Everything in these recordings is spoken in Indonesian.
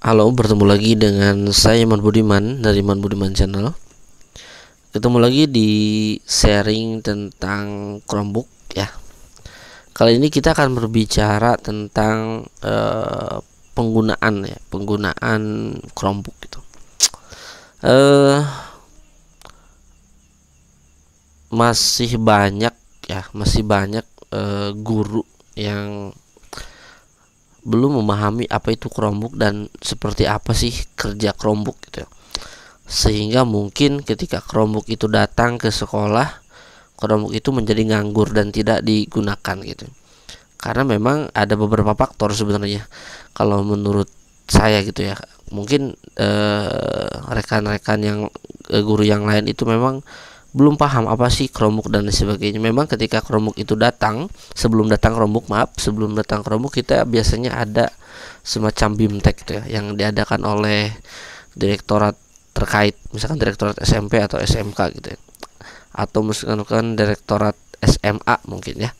Halo, bertemu lagi dengan saya Iman Budiman dari Iman Budiman Channel. Ketemu lagi di sharing tentang Chromebook ya. Kali ini kita akan berbicara tentang penggunaan Chromebook gitu. Masih banyak guru yang belum memahami apa itu Chromebook dan seperti apa sih kerja Chromebook gitu ya. Sehingga mungkin ketika Chromebook itu datang ke sekolah, Chromebook itu menjadi nganggur dan tidak digunakan gitu. Karena memang ada beberapa faktor sebenarnya. Kalau menurut saya gitu ya, mungkin rekan-rekan yang guru yang lain itu memang belum paham apa sih Chromebook dan sebagainya. Memang ketika Chromebook itu datang, sebelum datang Chromebook kita biasanya ada semacam BIMTEK gitu ya, yang diadakan oleh direktorat terkait, misalkan direktorat SMP atau SMK gitu ya, atau misalkan direktorat SMA mungkin ya.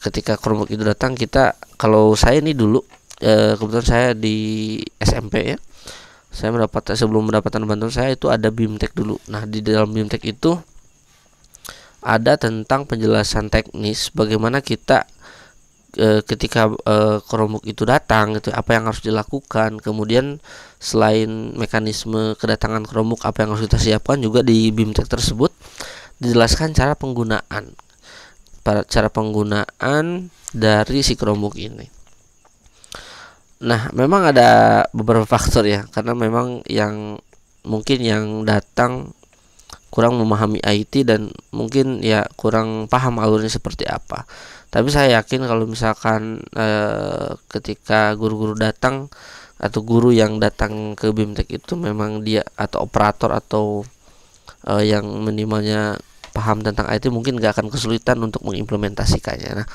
Ketika Chromebook itu datang, kita, kalau saya ini dulu kebetulan saya di SMP ya, saya sebelum mendapatkan bantuan saya itu ada BIMTEK dulu. Nah, di dalam BIMTEK itu ada tentang penjelasan teknis bagaimana kita ketika Chromebook itu datang gitu, apa yang harus dilakukan. Kemudian selain mekanisme kedatangan Chromebook, apa yang harus kita siapkan, juga di BIMTEK tersebut dijelaskan cara penggunaan dari si Chromebook ini. Nah, memang ada beberapa faktor ya, karena memang yang mungkin yang datang kurang memahami IT dan mungkin ya kurang paham alurnya seperti apa. Tapi saya yakin kalau misalkan ketika guru-guru datang atau guru yang datang ke BIMTEK itu memang dia atau operator atau yang minimalnya paham tentang IT, mungkin gak akan kesulitan untuk mengimplementasikannya. Nah,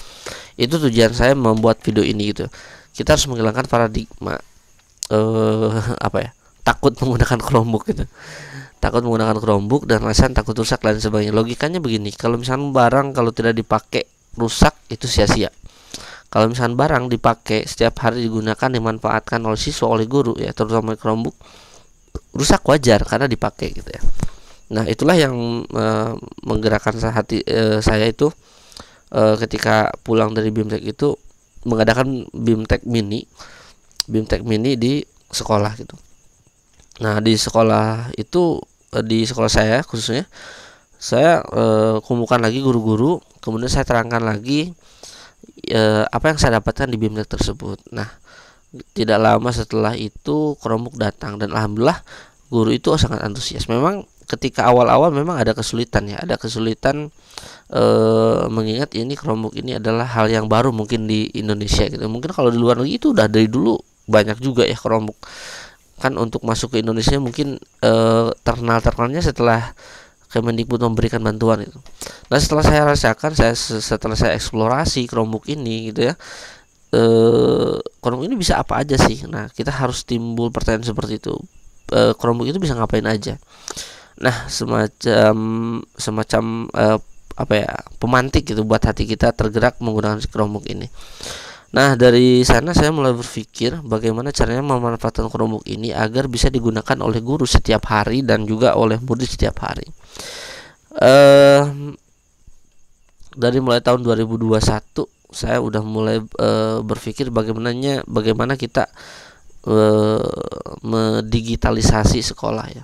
itu tujuan saya membuat video ini gitu. Kita harus menghilangkan paradigma takut menggunakan Chromebook gitu. Takut menggunakan Chromebook dan alasan takut rusak dan sebagainya. Logikanya begini, kalau misalnya barang kalau tidak dipakai rusak itu sia-sia. Kalau misalnya barang dipakai setiap hari, digunakan, dimanfaatkan oleh siswa, oleh guru ya, terutama Chromebook, rusak wajar karena dipakai gitu ya. Nah, itulah yang menggerakkan hati saya itu ketika pulang dari BIMTEK itu mengadakan BIMTEK mini di sekolah gitu. Nah, di sekolah itu di sekolah saya khususnya, saya kumpulkan lagi guru-guru, kemudian saya terangkan lagi apa yang saya dapatkan di BIMTEK tersebut. Nah, tidak lama setelah itu Chromebook datang dan alhamdulillah guru itu sangat antusias. Memang ketika awal-awal memang ada kesulitan ya, mengingat ini Chromebook ini adalah hal yang baru mungkin di Indonesia gitu. Mungkin kalau di luar negeri itu udah dari dulu banyak juga ya Chromebook. Kan untuk masuk ke Indonesia mungkin terkenalnya setelah Kemendikbud memberikan bantuan itu. Nah, setelah saya rasakan, setelah saya eksplorasi Chromebook ini gitu ya, Chromebook ini bisa apa aja sih? Nah, kita harus timbul pertanyaan seperti itu. Chromebook itu bisa ngapain aja? Nah, semacam pemantik gitu buat hati kita tergerak menggunakan Chromebook ini. Nah, dari sana saya mulai berpikir bagaimana caranya memanfaatkan Chromebook ini agar bisa digunakan oleh guru setiap hari dan juga oleh murid setiap hari. Dari mulai tahun 2021 saya udah mulai berpikir bagaimana kita mendigitalisasi sekolah ya.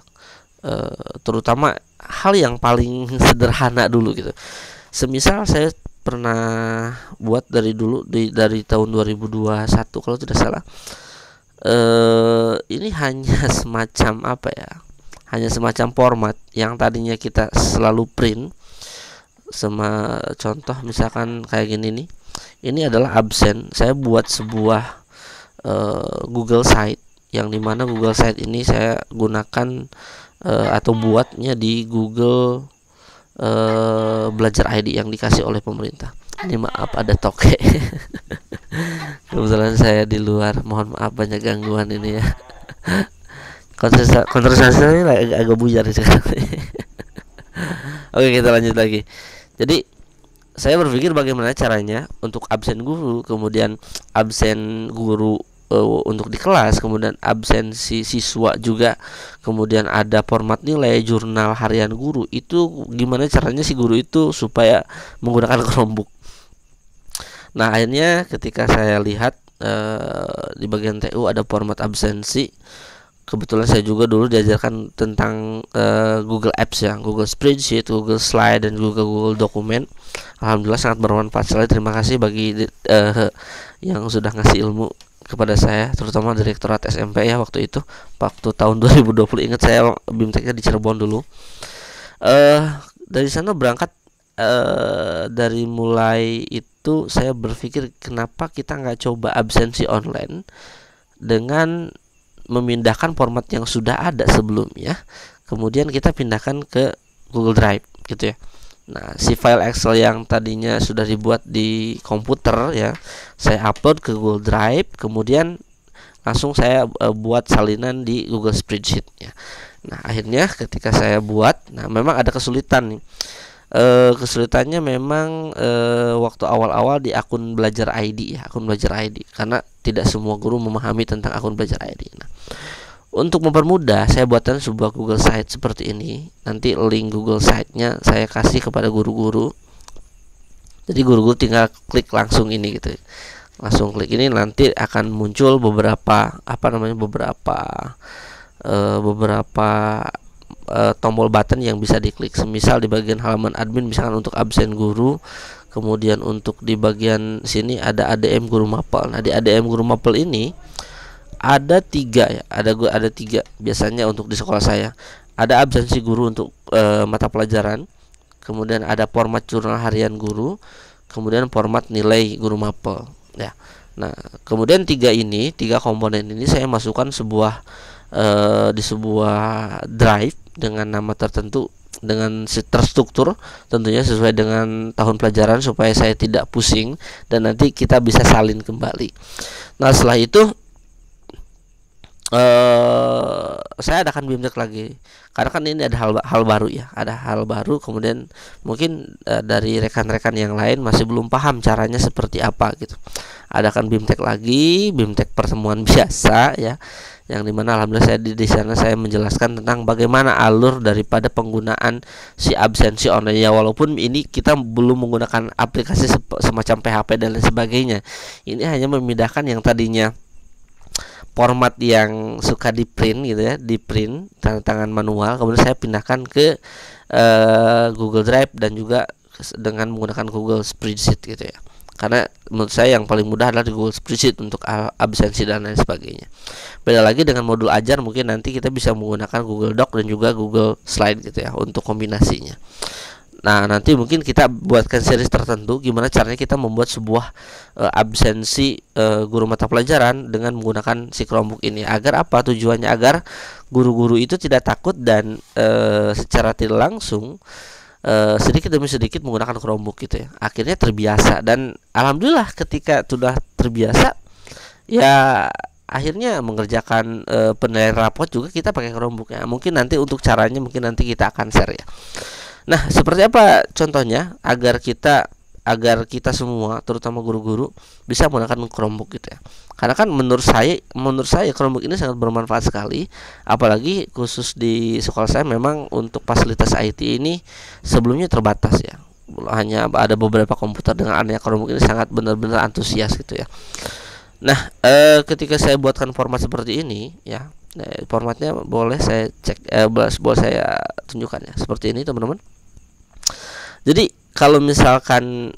Terutama hal yang paling sederhana dulu gitu. Semisal saya pernah buat dari tahun 2021 kalau tidak salah. Ini hanya semacam hanya semacam format yang tadinya kita selalu print. Contoh misalkan kayak gini nih. Ini adalah absen. Saya buat sebuah Google Site, yang dimana Google Site ini saya gunakan atau buatnya di Google Belajar ID yang dikasih oleh pemerintah. Ini maaf ada tokek. Kebetulan saya di luar, mohon maaf banyak gangguan ini ya. Konversasi ini agak buyar sekarang. Oke, kita lanjut lagi. Jadi saya berpikir bagaimana caranya untuk absen guru, kemudian absen guru untuk di kelas, kemudian absensi siswa juga, kemudian ada format nilai, jurnal harian guru. Itu gimana caranya si guru itu supaya menggunakan Chromebook. Nah, akhirnya ketika saya lihat di bagian TU ada format absensi. Kebetulan saya juga dulu diajarkan tentang Google Apps ya, Google Spreadsheet, Google Slide, dan juga Google Dokumen. Alhamdulillah sangat bermanfaat sekali. Terima kasih bagi yang sudah ngasih ilmu kepada saya, terutama Direktorat SMP ya waktu itu, waktu tahun 2020. Ingat saya BIMTEK-nya di Cirebon dulu. Dari sana berangkat, dari mulai itu saya berpikir kenapa kita nggak coba absensi online dengan memindahkan format yang sudah ada sebelumnya, kemudian kita pindahkan ke Google Drive gitu ya. Nah, si file Excel yang tadinya sudah dibuat di komputer ya, saya upload ke Google Drive, kemudian langsung saya buat salinan di Google Spreadsheet ya. Nah, akhirnya ketika saya buat, nah memang ada kesulitan nih. Kesulitannya memang waktu awal-awal di akun belajar ID ya, akun belajar ID, karena tidak semua guru memahami tentang akun belajar ID. Nah, untuk mempermudah, saya buatkan sebuah Google Site seperti ini. Nanti link Google Site-nya saya kasih kepada guru-guru. Jadi guru-guru tinggal klik langsung ini gitu. Langsung klik ini, nanti akan muncul beberapa tombol button yang bisa diklik. Semisal di bagian halaman admin misalkan untuk absen guru, kemudian untuk di bagian sini ada ADM guru mapel. Nah, di ADM guru mapel ini ada 3 ya, ada 3 biasanya untuk di sekolah saya. Ada absensi guru untuk mata pelajaran, kemudian ada format jurnal harian guru, kemudian format nilai guru mapel ya. Nah, kemudian 3 komponen ini saya masukkan di sebuah drive dengan nama tertentu, dengan terstruktur tentunya sesuai dengan tahun pelajaran supaya saya tidak pusing dan nanti kita bisa salin kembali. Nah, setelah itu saya adakan BIMTEK lagi, karena kan ini ada hal baru ya, ada hal baru. Kemudian mungkin dari rekan-rekan yang lain masih belum paham caranya seperti apa gitu. Adakan BIMTEK lagi, BIMTEK pertemuan biasa ya, yang dimana alhamdulillah saya di sana saya menjelaskan tentang bagaimana alur daripada penggunaan si absensi online ya. Walaupun ini kita belum menggunakan aplikasi semacam PHP dan lain sebagainya, ini hanya memindahkan yang tadinya format yang suka di print gitu ya, di print tanda tangan manual, kemudian saya pindahkan ke Google Drive dan juga dengan menggunakan Google Spreadsheet gitu ya. Karena menurut saya yang paling mudah adalah di Google Spreadsheet untuk absensi dan lain sebagainya. Beda lagi dengan modul ajar, mungkin nanti kita bisa menggunakan Google Doc dan juga Google Slide gitu ya untuk kombinasinya. Nah, nanti mungkin kita buatkan series tertentu gimana caranya kita membuat sebuah absensi guru mata pelajaran dengan menggunakan si Chromebook ini. Agar apa? Tujuannya agar guru-guru itu tidak takut dan secara tidak langsung sedikit demi sedikit menggunakan Chromebook gitu ya. Akhirnya terbiasa, dan alhamdulillah ketika sudah terbiasa ya akhirnya mengerjakan penilaian rapot juga kita pakai Chromebook ya. Mungkin nanti untuk caranya mungkin nanti kita akan share ya. Nah, seperti apa contohnya agar kita semua terutama guru-guru bisa menggunakan Chromebook gitu ya. Karena kan menurut saya Chromebook ini sangat bermanfaat sekali, apalagi khusus di sekolah saya memang untuk fasilitas IT ini sebelumnya terbatas ya. Hanya ada beberapa komputer, dengan adanya Chromebook ini sangat benar-benar antusias gitu ya. Nah, ketika saya buatkan format seperti ini ya, formatnya boleh saya cek, boleh saya tunjukkan ya, seperti ini teman-teman. Jadi kalau misalkan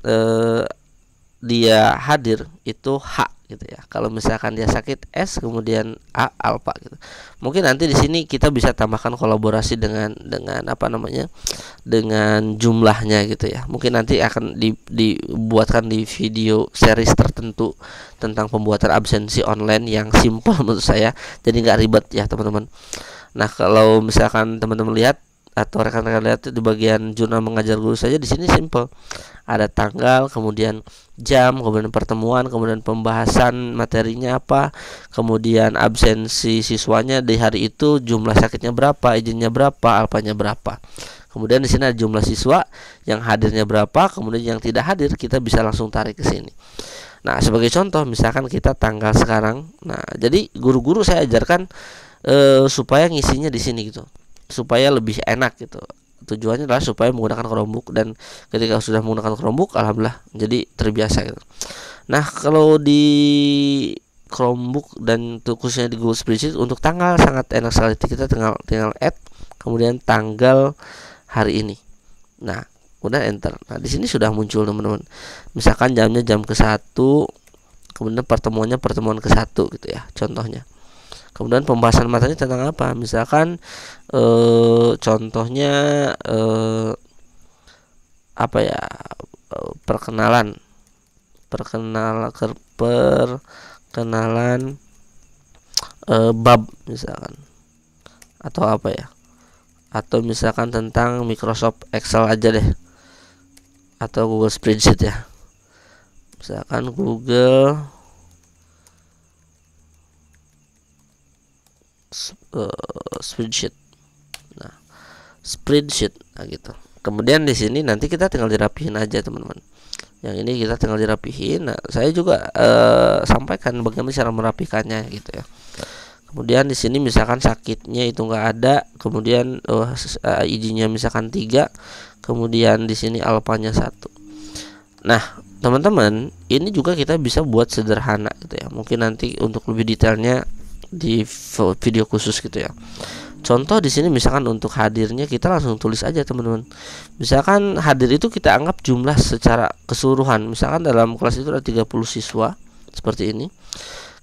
dia hadir itu H gitu ya. Kalau misalkan dia sakit S, kemudian A alpha gitu. Mungkin nanti di sini kita bisa tambahkan kolaborasi dengan dengan jumlahnya gitu ya. Mungkin nanti akan dibuatkan di video series tertentu tentang pembuatan absensi online yang simple menurut saya. Jadi nggak ribet ya teman-teman. Nah, kalau misalkan teman-teman lihat atau rekan-rekan lihat di bagian jurnal mengajar guru saja, di sini simple. Ada tanggal, kemudian jam, kemudian pertemuan, kemudian pembahasan materinya apa, kemudian absensi siswanya di hari itu, jumlah sakitnya berapa, izinnya berapa, alfanya berapa. Kemudian di sini ada jumlah siswa yang hadirnya berapa, kemudian yang tidak hadir kita bisa langsung tarik ke sini. Nah, sebagai contoh misalkan kita tanggal sekarang. Nah, jadi guru-guru saya ajarkan supaya ngisinya di sini gitu, supaya lebih enak gitu. Tujuannya adalah supaya menggunakan Chromebook, dan ketika sudah menggunakan Chromebook, alhamdulillah jadi terbiasa gitu. Nah, kalau di Chromebook dan khususnya di Google Spreadsheet untuk tanggal sangat enak sekali. Kita tinggal add kemudian tanggal hari ini. Nah, udah enter. Nah, di sini sudah muncul teman-teman. Misalkan jamnya jam ke-1, kemudian pertemuannya pertemuan ke-1 gitu ya, contohnya. Kemudian pembahasan materi tentang apa? Misalkan contohnya apa ya? Perkenalan bab misalkan, atau apa ya? Atau misalkan tentang Microsoft Excel aja deh, atau Google Spreadsheet ya. Misalkan Google Spreadsheet. Nah, Spreadsheet, nah gitu. Kemudian di sini nanti kita tinggal dirapihin aja teman-teman. Yang ini kita tinggal dirapihin. Nah, saya juga sampaikan bagaimana cara merapikannya gitu ya. Kemudian di sini misalkan sakitnya itu nggak ada, kemudian ID-nya misalkan 3, kemudian di sini alpanya 1. Nah, teman-teman, ini juga kita bisa buat sederhana gitu ya. Mungkin nanti untuk lebih detailnya di video khusus gitu ya. Contoh di sini misalkan untuk hadirnya kita langsung tulis aja teman-teman. Misalkan hadir itu kita anggap jumlah secara keseluruhan. Misalkan dalam kelas itu ada 30 siswa seperti ini.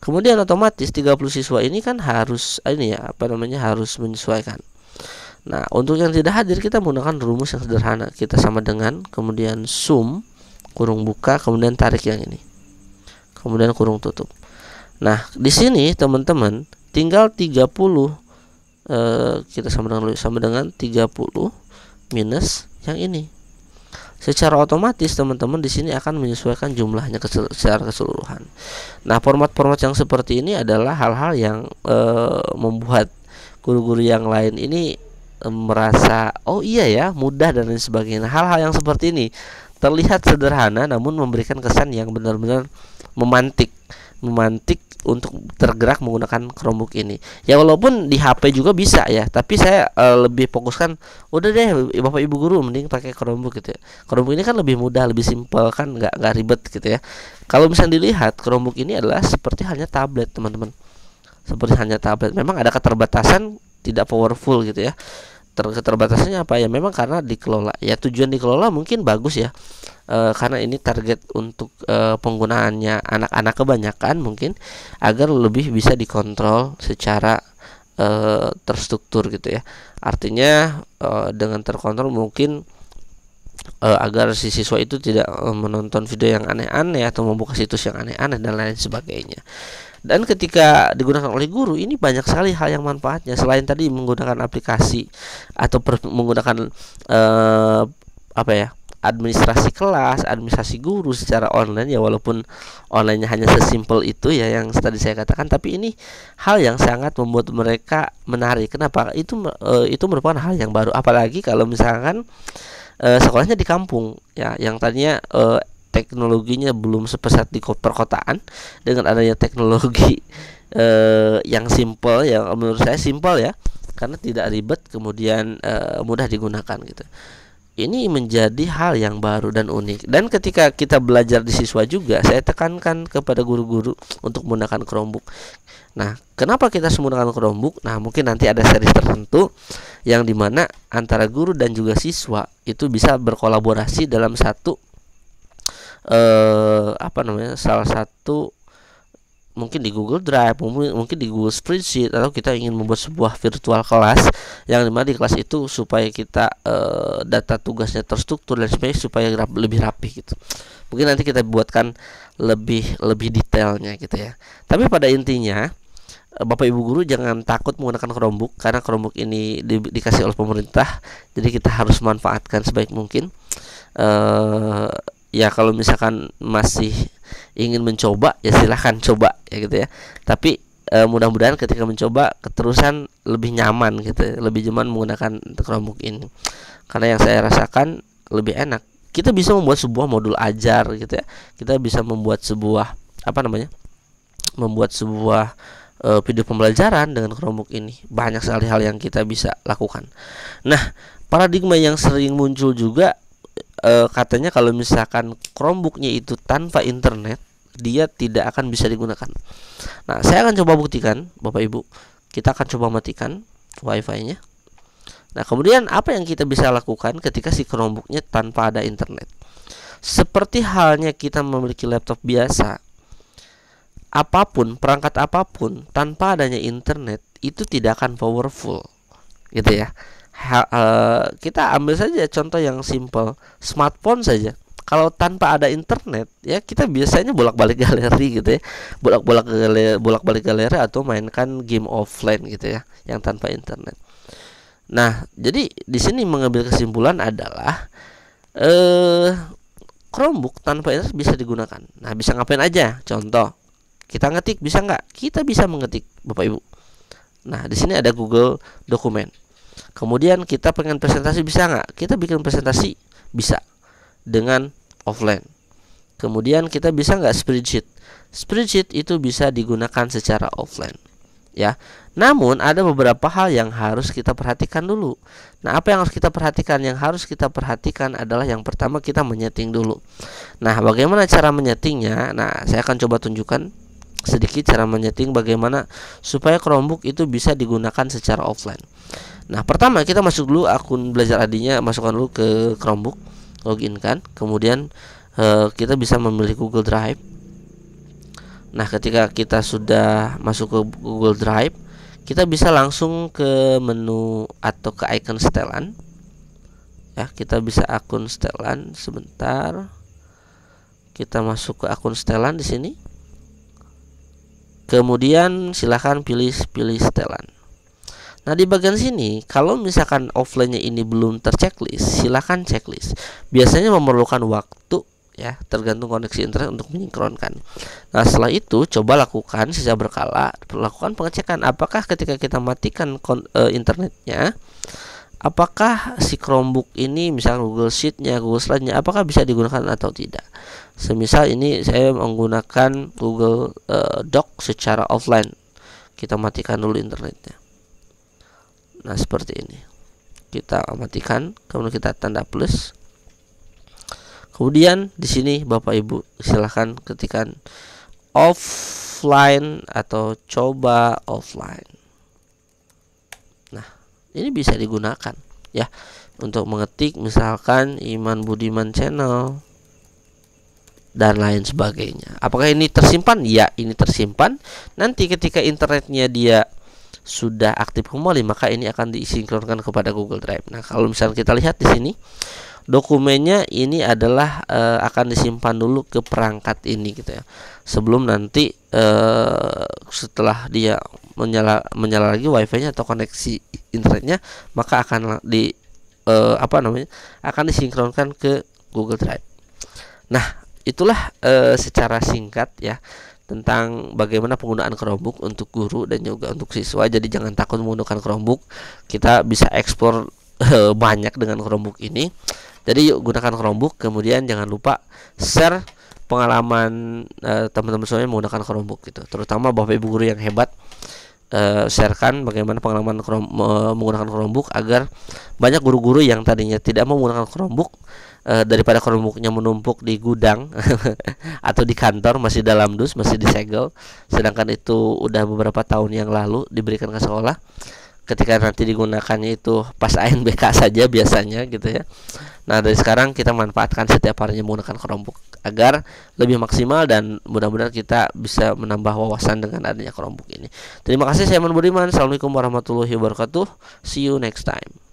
Kemudian otomatis 30 siswa ini kan harus harus menyesuaikan. Nah, untuk yang tidak hadir kita menggunakan rumus yang sederhana. Kita sama dengan kemudian sum kurung buka kemudian tarik yang ini. Kemudian kurung tutup. Nah, di sini teman-teman tinggal 30 kita sama dengan 30 minus yang ini. Secara otomatis teman-teman di sini akan menyesuaikan jumlahnya secara keseluruhan. Nah, format-format yang seperti ini adalah hal-hal yang membuat guru-guru yang lain ini merasa oh iya ya, mudah dan lain sebagainya. Hal-hal yang seperti ini terlihat sederhana namun memberikan kesan yang benar-benar memantik untuk tergerak menggunakan Chromebook ini. Ya walaupun di HP juga bisa ya, tapi saya lebih fokuskan udah deh Bapak Ibu guru mending pakai Chromebook gitu ya. Chromebook ini kan lebih mudah, lebih simpel kan, nggak ribet gitu ya. Kalau misalnya dilihat Chromebook ini adalah seperti halnya tablet teman-teman. Seperti halnya tablet. Memang ada keterbatasan, tidak powerful gitu ya. Keterbatasannya apa ya? Memang karena dikelola. Ya tujuan dikelola mungkin bagus ya. Karena ini target untuk penggunaannya anak-anak kebanyakan mungkin agar lebih bisa dikontrol secara terstruktur gitu ya. Artinya dengan terkontrol mungkin agar si siswa itu tidak menonton video yang aneh-aneh atau membuka situs yang aneh-aneh dan lain sebagainya. Dan ketika digunakan oleh guru ini banyak sekali hal yang manfaatnya selain tadi menggunakan aplikasi atau menggunakan administrasi kelas, administrasi guru secara online ya, walaupun onlinenya hanya sesimpel itu ya yang tadi saya katakan, tapi ini hal yang sangat membuat mereka menarik. Kenapa? Itu merupakan hal yang baru, apalagi kalau misalkan sekolahnya di kampung ya, yang tadinya teknologinya belum sepesat di perkotaan. Dengan adanya teknologi yang simple, yang menurut saya simple ya, karena tidak ribet, kemudian mudah digunakan gitu. Ini menjadi hal yang baru dan unik. Dan ketika kita belajar di siswa juga, saya tekankan kepada guru-guru untuk menggunakan Chromebook. Nah, kenapa kita semua menggunakan Chromebook? Nah, mungkin nanti ada seri tertentu yang dimana antara guru dan juga siswa itu bisa berkolaborasi dalam satu salah satu, mungkin di Google Drive, mungkin di Google Spreadsheet, atau kita ingin membuat sebuah virtual kelas yang dimana di kelas itu supaya kita data tugasnya terstruktur dan sebagainya, supaya lebih rapi gitu. Mungkin nanti kita buatkan lebih detailnya gitu ya. Tapi pada intinya Bapak Ibu guru jangan takut menggunakan Chromebook, karena Chromebook ini dikasih oleh pemerintah, jadi kita harus manfaatkan sebaik mungkin. Ya kalau misalkan masih ingin mencoba ya silahkan coba ya gitu ya. Tapi mudah-mudahan ketika mencoba keterusan lebih nyaman gitu ya, lebih nyaman menggunakan Chromebook ini, karena yang saya rasakan lebih enak kita bisa membuat sebuah modul ajar gitu ya. Kita bisa membuat sebuah membuat sebuah video pembelajaran dengan Chromebook ini. Banyak sekali hal yang kita bisa lakukan. Nah, paradigma yang sering muncul juga katanya kalau misalkan Chromebooknya itu tanpa internet, dia tidak akan bisa digunakan. Nah, saya akan coba buktikan, Bapak Ibu. Kita akan coba matikan WiFi-nya. Nah, kemudian apa yang kita bisa lakukan ketika si Chromebooknya tanpa ada internet? Seperti halnya kita memiliki laptop biasa, apapun, perangkat apapun tanpa adanya internet itu tidak akan powerful, gitu ya. Kita ambil saja contoh yang simple, smartphone saja. Kalau tanpa ada internet, ya kita biasanya bolak-balik galeri gitu ya, bolak-balik galeri atau mainkan game offline gitu ya, yang tanpa internet. Nah, jadi di sini mengambil kesimpulan adalah Chromebook tanpa internet bisa digunakan. Nah, bisa ngapain aja? Contoh, kita ngetik bisa nggak? Kita bisa mengetik, Bapak Ibu. Nah, di sini ada Google Dokumen. Kemudian kita pengen presentasi bisa nggak? Kita bikin presentasi bisa dengan offline. Kemudian kita bisa nggak spreadsheet? Spreadsheet itu bisa digunakan secara offline, ya. Namun ada beberapa hal yang harus kita perhatikan dulu. Nah, apa yang harus kita perhatikan? Yang harus kita perhatikan adalah yang pertama kita menyeting dulu. Nah, bagaimana cara menyetingnya? Nah, saya akan coba tunjukkan sedikit cara menyeting bagaimana supaya Chromebook itu bisa digunakan secara offline. Nah, pertama kita masuk dulu akun Belajar ID-nya, masukkan dulu ke Chromebook, login kan. Kemudian kita bisa memilih Google Drive. Nah, ketika kita sudah masuk ke Google Drive, kita bisa langsung ke menu atau ke icon setelan. Ya, kita bisa akun setelan sebentar. Kita masuk ke akun setelan di sini. Kemudian silahkan pilih setelan. Nah, di bagian sini kalau misalkan offline-nya ini belum terchecklist, silahkan checklist. Biasanya memerlukan waktu ya, tergantung koneksi internet untuk menyinkronkan. Nah, setelah itu coba lakukan secara berkala, lakukan pengecekan apakah ketika kita matikan internetnya, apakah si Chromebook ini misalnya Google Sheet-nya, Google Slide-nya apakah bisa digunakan atau tidak. Semisal ini saya menggunakan Google Doc secara offline. Kita matikan dulu internetnya. Nah, seperti ini. Kita matikan, kemudian kita tanda plus. Kemudian di sini Bapak Ibu silahkan ketikkan offline atau coba offline. Nah, ini bisa digunakan ya untuk mengetik misalkan Iman Budiman Channel dan lain sebagainya. Apakah ini tersimpan? Ya, ini tersimpan. Nanti ketika internetnya dia sudah aktif kembali, maka ini akan disinkronkan kepada Google Drive. Nah, kalau misalnya kita lihat di sini dokumennya ini adalah akan disimpan dulu ke perangkat ini gitu ya. Sebelum nanti setelah dia menyala lagi wifi-nya atau koneksi internetnya, maka akan akan disinkronkan ke Google Drive. Nah, itulah secara singkat ya tentang bagaimana penggunaan Chromebook untuk guru dan juga untuk siswa. Jadi jangan takut menggunakan Chromebook. Kita bisa ekspor banyak dengan Chromebook ini. Jadi yuk gunakan Chromebook. Kemudian jangan lupa share pengalaman teman-teman semuanya menggunakan Chromebook gitu. Terutama Bapak Ibu guru yang hebat, sharekan bagaimana pengalaman menggunakan Chromebook agar banyak guru-guru yang tadinya tidak mau menggunakan Chromebook, daripada Chromebooknya menumpuk di gudang atau di kantor masih dalam dus, masih disegel, sedangkan itu udah beberapa tahun yang lalu diberikan ke sekolah. Ketika nanti digunakannya itu pas ANBK saja biasanya gitu ya. Nah, dari sekarang kita manfaatkan setiap harinya menggunakan Chromebook agar lebih maksimal dan mudah-mudahan kita bisa menambah wawasan dengan adanya Chromebook ini. Terima kasih, saya Iman Budiman. Assalamualaikum warahmatullahi wabarakatuh. See you next time.